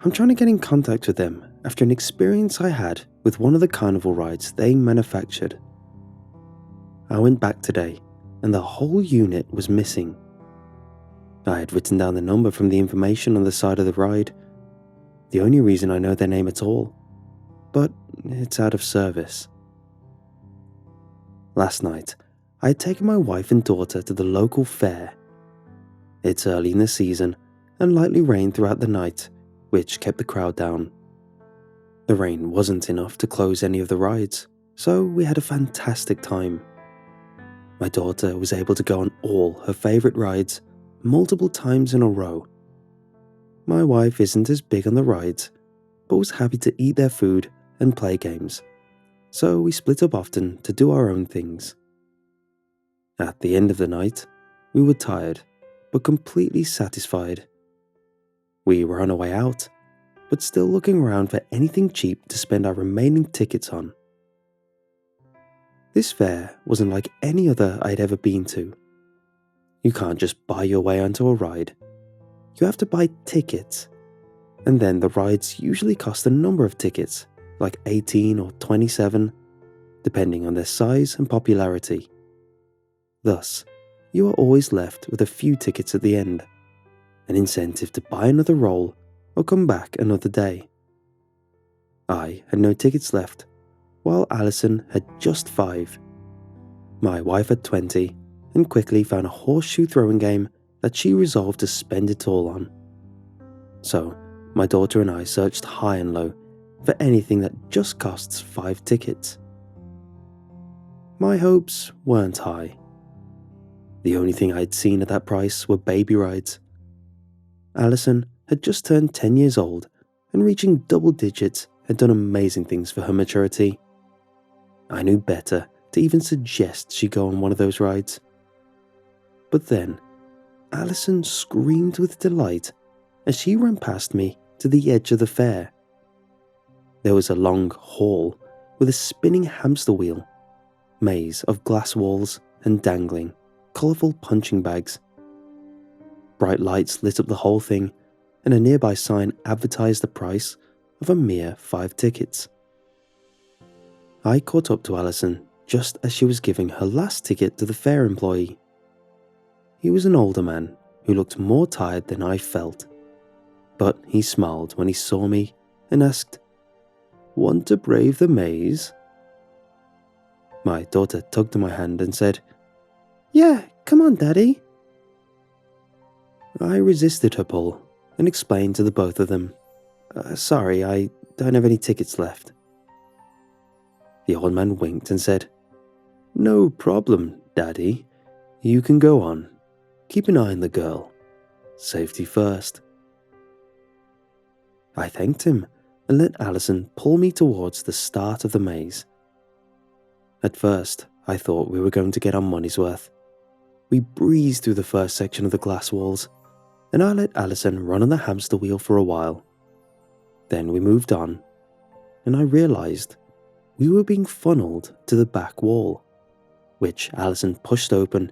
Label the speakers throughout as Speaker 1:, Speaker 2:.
Speaker 1: I'm trying to get in contact with them after an experience I had with one of the carnival rides they manufactured. I went back today and the whole unit was missing. I had written down the number from the information on the side of the ride, the only reason I know their name at all, but it's out of service. Last night, I had taken my wife and daughter to the local fair. It's early in the season and lightly rained throughout the night, which kept the crowd down. The rain wasn't enough to close any of the rides, so we had a fantastic time. My daughter was able to go on all her favourite rides multiple times in a row. My wife isn't as big on the rides, but was happy to eat their food and play games, so we split up often to do our own things. At the end of the night, we were tired, but completely satisfied. We were on our way out, but still looking around for anything cheap to spend our remaining tickets on. This fair wasn't like any other I'd ever been to. You can't just buy your way onto a ride. You have to buy tickets, and then the rides usually cost a number of tickets, like 18 or 27, depending on their size and popularity. Thus, you are always left with a few tickets at the end, an incentive to buy another roll or come back another day. I had no tickets left, while Alison had just 5. My wife had 20, and quickly found a horseshoe throwing game that she resolved to spend it all on. So, my daughter and I searched high and low for anything that just costs 5 tickets. My hopes weren't high. The only thing I'd seen at that price were baby rides. Alison had just turned 10 years old, and reaching double digits had done amazing things for her maturity. I knew better to even suggest she go on one of those rides. But then, Alison screamed with delight as she ran past me to the edge of the fair. There was a long hall with a spinning hamster wheel, maze of glass walls and dangling, colourful punching bags. Bright lights lit up the whole thing, and a nearby sign advertised the price of a mere 5 tickets. I caught up to Alison just as she was giving her last ticket to the fair employee. He was an older man who looked more tired than I felt, but he smiled when he saw me and asked, "Want to brave the maze?" My daughter tugged at my hand and said, "Yeah, come on, Daddy." I resisted her pull and explained to the both of them, "Sorry, I don't have any tickets left." The old man winked and said, "No problem, Daddy. You can go on. Keep an eye on the girl. Safety first." I thanked him and let Alison pull me towards the start of the maze. At first, I thought we were going to get our money's worth. We breezed through the first section of the glass walls, and I let Alison run on the hamster wheel for a while. Then we moved on, and I realised we were being funneled to the back wall, which Alison pushed open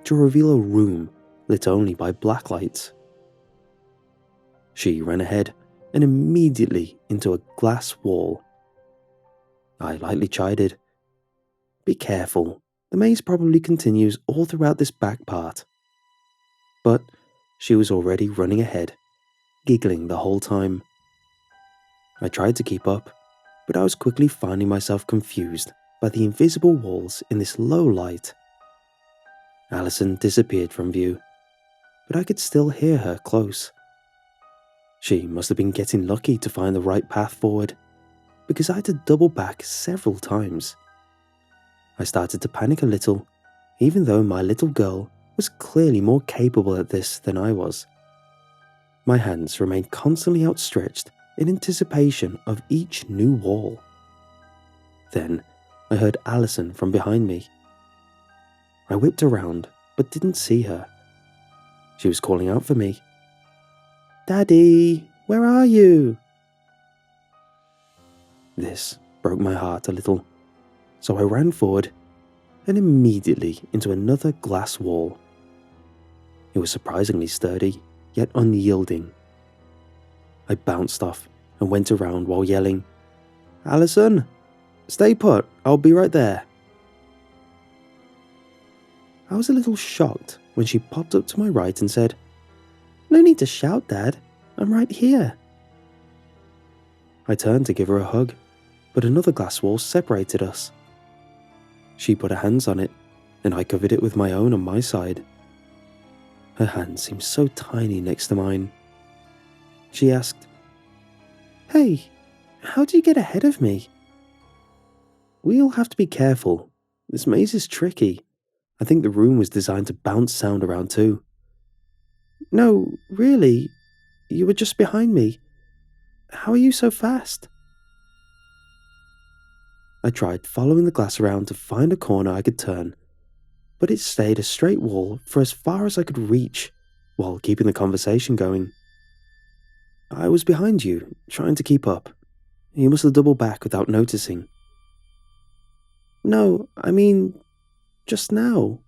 Speaker 1: to reveal a room lit only by black lights. She ran ahead and immediately into a glass wall. I lightly chided, "Be careful, the maze probably continues all throughout this back part." But she was already running ahead, giggling the whole time. I tried to keep up, but I was quickly finding myself confused by the invisible walls in this low light. Alison disappeared from view, but I could still hear her close. She must have been getting lucky to find the right path forward, because I had to double back several times. I started to panic a little, even though my little girl was clearly more capable at this than I was. My hands remained constantly outstretched in anticipation of each new wall. Then I heard Alison from behind me. I whipped around, but didn't see her. She was calling out for me. "Daddy, where are you?" This broke my heart a little, so I ran forward and immediately into another glass wall. It was surprisingly sturdy, yet unyielding. I bounced off and went around while yelling, "Allison, stay put, I'll be right there." I was a little shocked when she popped up to my right and said, "No need to shout, Dad, I'm right here." I turned to give her a hug, but another glass wall separated us. She put her hands on it, and I covered it with my own on my side. Her hand seemed so tiny next to mine. She asked, "Hey, how do you get ahead of me?" "We'll have to be careful. This maze is tricky. I think the room was designed to bounce sound around too." "No, really, you were just behind me. How are you so fast?" I tried following the glass around to find a corner I could turn, but it stayed a straight wall for as far as I could reach while keeping the conversation going. "I was behind you, trying to keep up. You must have doubled back without noticing." "No, I mean, just now.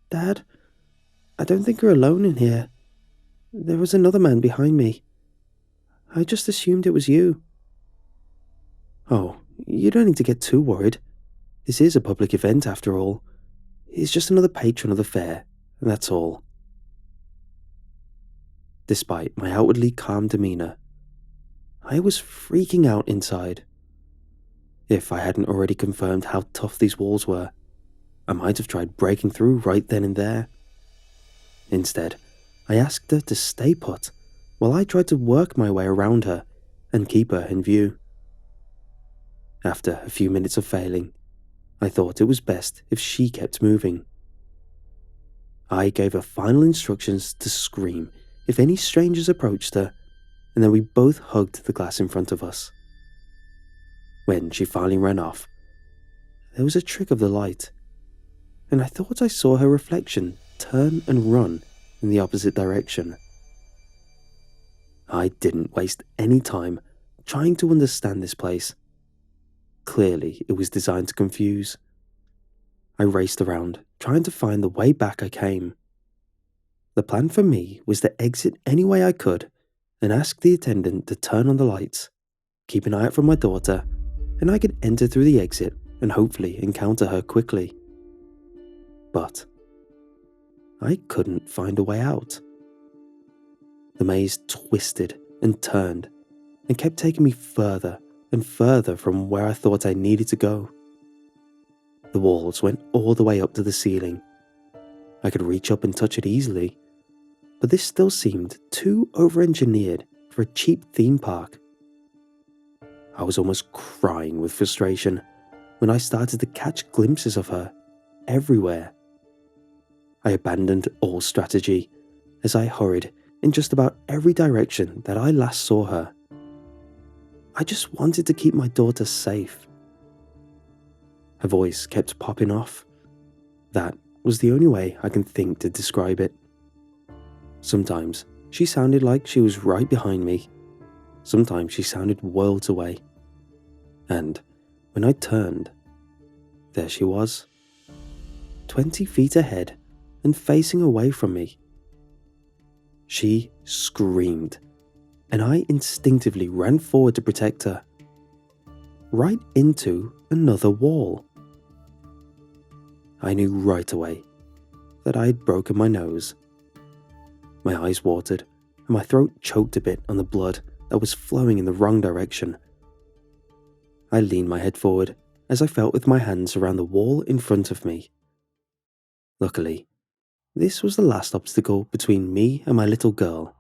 Speaker 1: Dad, I don't think you're alone in here. There was another man behind me. I just assumed it was you." "Oh, you don't need to get too worried. This is a public event after all. He's just another patron of the fair, and that's all." Despite my outwardly calm demeanor, I was freaking out inside. If I hadn't already confirmed how tough these walls were, I might have tried breaking through right then and there. Instead, I asked her to stay put while I tried to work my way around her and keep her in view. After a few minutes of failing, I thought it was best if she kept moving. I gave her final instructions to scream if any strangers approached her, and then we both hugged the glass in front of us. When she finally ran off, there was a trick of the light, and I thought I saw her reflection turn and run in the opposite direction. I didn't waste any time trying to understand this place. Clearly, it was designed to confuse. I raced around, trying to find the way back I came. The plan for me was to exit any way I could and ask the attendant to turn on the lights, keep an eye out for my daughter, and I could enter through the exit and hopefully encounter her quickly. But I couldn't find a way out. The maze twisted and turned and kept taking me further and further from where I thought I needed to go. The walls went all the way up to the ceiling. I could reach up and touch it easily, but this still seemed too over-engineered for a cheap theme park. I was almost crying with frustration when I started to catch glimpses of her everywhere. I abandoned all strategy as I hurried in just about every direction that I last saw her. I just wanted to keep my daughter safe. Her voice kept popping off. That was the only way I can think to describe it. Sometimes she sounded like she was right behind me. Sometimes she sounded worlds away. And when I turned, there she was, 20 feet ahead and facing away from me. She screamed, and I instinctively ran forward to protect her, right into another wall. I knew right away that I had broken my nose. My eyes watered, and my throat choked a bit on the blood that was flowing in the wrong direction. I leaned my head forward as I felt with my hands around the wall in front of me. Luckily, this was the last obstacle between me and my little girl.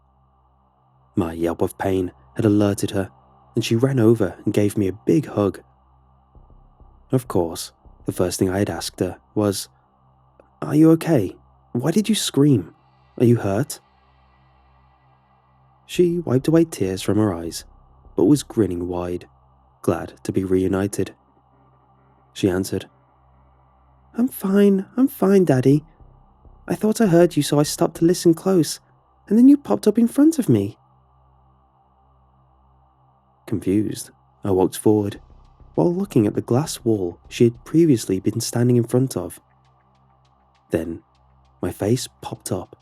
Speaker 1: My yelp of pain had alerted her, and she ran over and gave me a big hug. Of course, the first thing I had asked her was, "Are you okay? Why did you scream? Are you hurt?" She wiped away tears from her eyes, but was grinning wide, glad to be reunited. She answered, I'm fine, Daddy. I thought I heard you, so I stopped to listen close, and then you popped up in front of me." Confused, I walked forward, while looking at the glass wall she had previously been standing in front of. Then, my face popped up,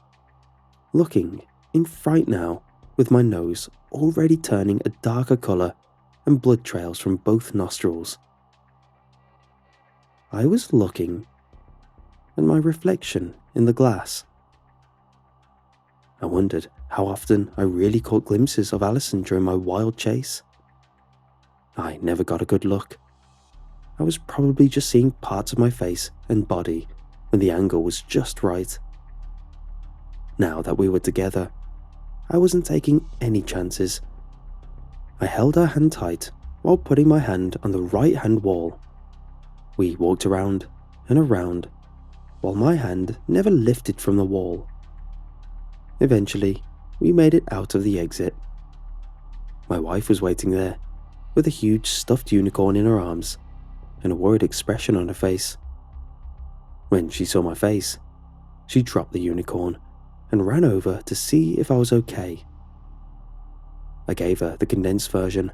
Speaker 1: looking in fright now with my nose already turning a darker colour and blood trails from both nostrils. I was looking at my reflection in the glass. I wondered how often I really caught glimpses of Alison during my wild chase. I never got a good look. I was probably just seeing parts of my face and body when the angle was just right. Now that we were together, I wasn't taking any chances. I held her hand tight while putting my hand on the right-hand wall. We walked around and around while my hand never lifted from the wall. Eventually, we made it out of the exit. My wife was waiting there, with a huge stuffed unicorn in her arms and a worried expression on her face. When she saw my face, she dropped the unicorn and ran over to see if I was okay. I gave her the condensed version.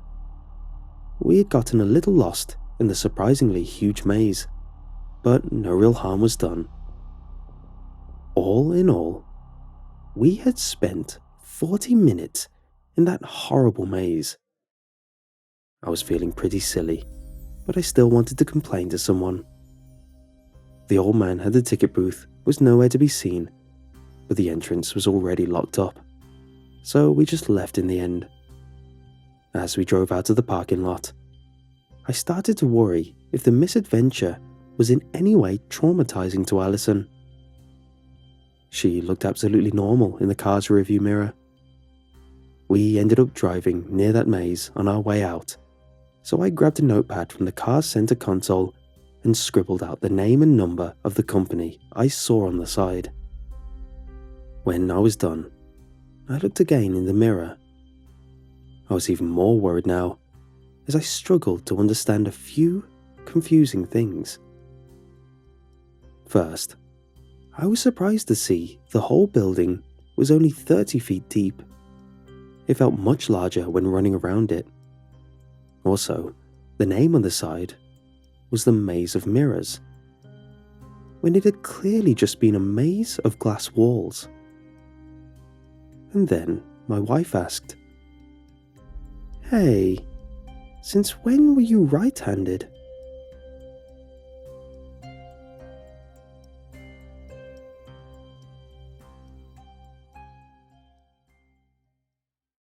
Speaker 1: We had gotten a little lost in the surprisingly huge maze, but no real harm was done. All in all, we had spent 40 minutes in that horrible maze. I was feeling pretty silly, but I still wanted to complain to someone. The old man at the ticket booth was nowhere to be seen, but the entrance was already locked up, so we just left in the end. As we drove out of the parking lot, I started to worry if the misadventure was in any way traumatizing to Alison. She looked absolutely normal in the car's rearview mirror. We ended up driving near that maze on our way out, so I grabbed a notepad from the car's center console and scribbled out the name and number of the company I saw on the side. When I was done, I looked again in the mirror. I was even more worried now, as I struggled to understand a few confusing things. First, I was surprised to see the whole building was only 30 feet deep. It felt much larger when running around it. Also, the name on the side was the Maze of Mirrors, when it had clearly just been a maze of glass walls. And then my wife asked, "Hey, since when were you right-handed?"